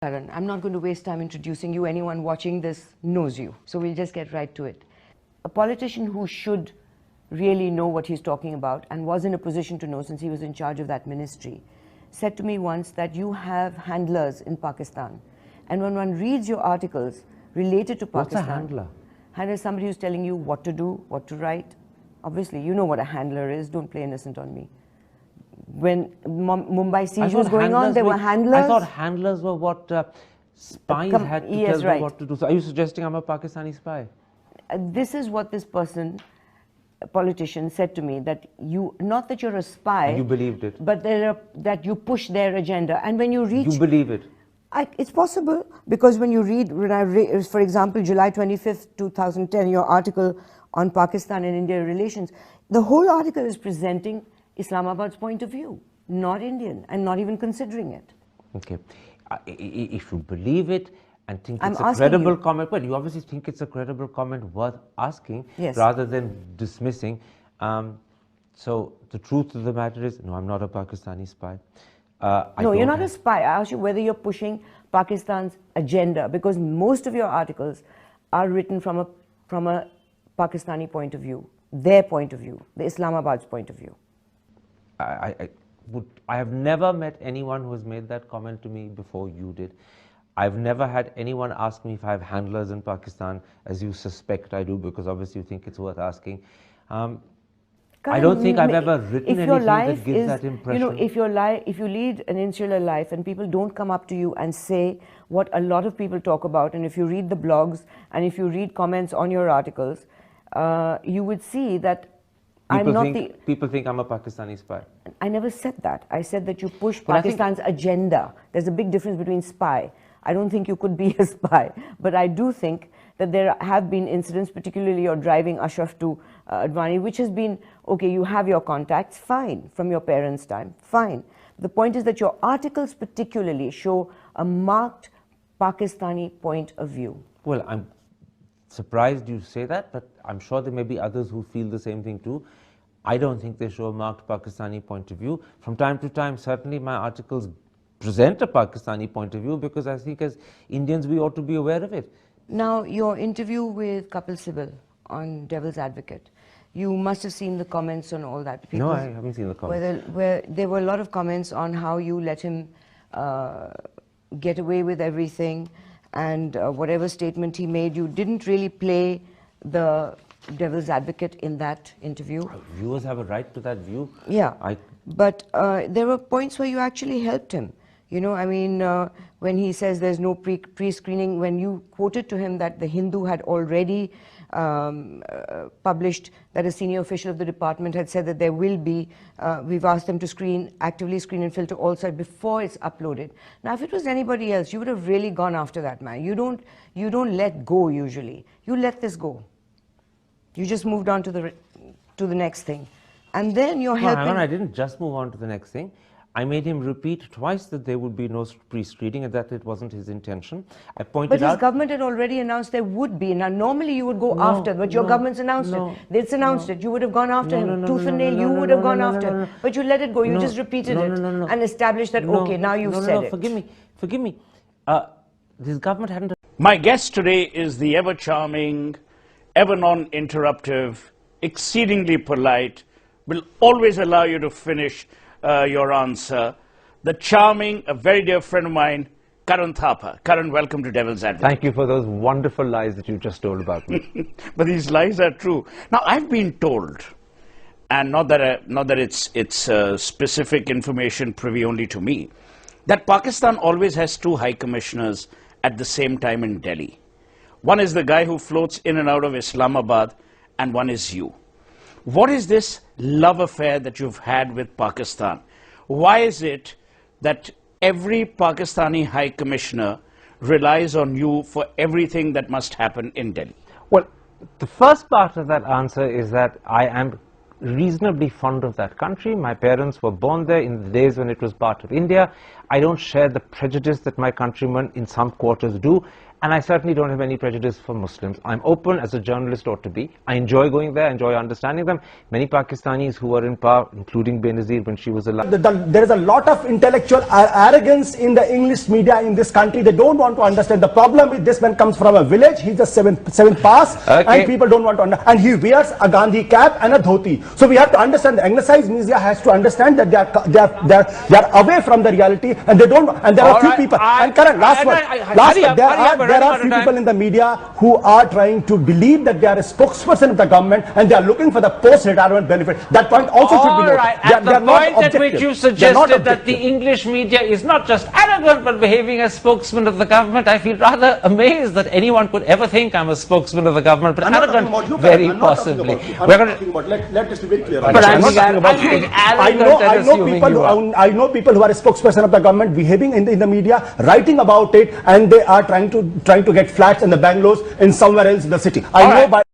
Karan, I'm not going to waste time introducing you. Anyone watching this knows you. So we'll just get right to it. A politician who should really know what he's talking about and was in a position to know since he was in charge of that ministry said to me once that you have handlers in Pakistan. And when one reads your articles related to Pakistan... What's a handler? Handler is somebody who's telling you what to do, what to write. Obviously, you know what a handler is. Don't play innocent on me. When Mumbai siege was going on, there were handlers. I thought handlers were what spies had to tell them what to do. So are you suggesting I'm a Pakistani spy? This is what this person, a politician, said to me, that you, not that you're a spy. And you believed it. But that you push their agenda. And when you reach... You believe it? It's possible, because when you read, for example, July 25th, 2010, your article on Pakistan and India relations, the whole article is presenting Islamabad's point of view, not Indian, and not even considering it. Okay. If you believe it and think it's a credible comment, well, you obviously think it's a credible comment worth asking, yes, rather than dismissing. So the truth of the matter is, no, I'm not a Pakistani spy. No, you're not a spy. I asked you whether you're pushing Pakistan's agenda, because most of your articles are written from a Pakistani point of view, their point of view, the Islamabad's point of view. I have never met anyone who has made that comment to me before you did. I've never had anyone ask me if I have handlers in Pakistan, as you suspect I do, because obviously you think it's worth asking. I don't think I've ever written anything that gives that impression. You know, if you lead an insular life and people don't come up to you and say what a lot of people talk about, and if you read the blogs and if you read comments on your articles, you would see that people think I'm a Pakistani spy. I never said that. I said that you push Pakistan's agenda. There's a big difference between spy. I don't think you could be a spy, but I do think that there have been incidents, particularly you're driving Ashraf to Advani, which has been, okay, you have your contacts, fine, from your parents' time, fine. The point is that your articles particularly show a marked Pakistani point of view. Well, I'm surprised you say that, but I'm sure there may be others who feel the same thing too. I don't think they show a marked Pakistani point of view. From time to time, certainly my articles present a Pakistani point of view, because I think as Indians we ought to be aware of it. Now, your interview with Kapil Sibal on Devil's Advocate, you must have seen the comments on all that. No, I haven't seen the comments. Where there were a lot of comments on how you let him get away with everything, and whatever statement he made, you didn't really play the Devil's Advocate in that interview. Viewers have a right to that view. Yeah, but there were points where you actually helped him. You know, I mean, when he says there's no pre-screening, when you quoted to him that the Hindu had already published that a senior official of the department had said that there will be, we've asked them to actively screen and filter all sites before it's uploaded. Now, if it was anybody else, you would have really gone after that man. You don't let go usually. You let this go. You just moved on to the next thing. And then you're helping... No, I didn't just move on to the next thing. I made him repeat twice that there would be no pre-screening and that it wasn't his intention. I pointed out... But his government had already announced there would be. Now, normally you would go after, but your government's announced it. It's announced it. You would have gone after him. Tooth and nail, you would have gone after him. But you let it go. You just repeated it and established that, okay, now you've said it. Forgive me. This government hadn't... My guest today is the ever-charming, ever non-interruptive, exceedingly polite, will always allow you to finish your answer. The charming, a very dear friend of mine, Karan Thapar. Karan, welcome to Devil's Advocate. Thank you for those wonderful lies that you just told about me. But these lies are true. Now, I've been told, and not that it's specific information privy only to me, that Pakistan always has two high commissioners at the same time in Delhi. One is the guy who floats in and out of Islamabad, and one is you. What is this love affair that you've had with Pakistan? Why is it that every Pakistani High Commissioner relies on you for everything that must happen in Delhi? Well, the first part of that answer is that I am reasonably fond of that country. My parents were born there in the days when it was part of India. I don't share the prejudice that my countrymen in some quarters do. And I certainly don't have any prejudice for Muslims. I'm open as a journalist ought to be. I enjoy going there, I enjoy understanding them. Many Pakistanis who were in power, including Benazir when she was alive. There is a lot of intellectual arrogance in the English media in this country. They don't want to understand. The problem with this man comes from a village. He's just seventh pass, and people don't want to understand. And he wears a Gandhi cap and a dhoti. So we have to understand. The anglicized media has to understand that they are away from the reality, and they don't. And there are few people. And Karan, last word. There are few people in the media who are trying to believe that they are a spokesperson of the government and they are looking for the post-retirement benefit. That point also should be noted. At the point at which you suggested that the English media is not just arrogant but behaving as spokesman of the government, I feel rather amazed that anyone could ever think I'm a spokesman of the government, but arrogant, very possibly. Let us be very clear. I know people who are a spokesperson of the government behaving in the media, writing about it, and they are trying to get flats in the bungalows in somewhere else in the city. I know by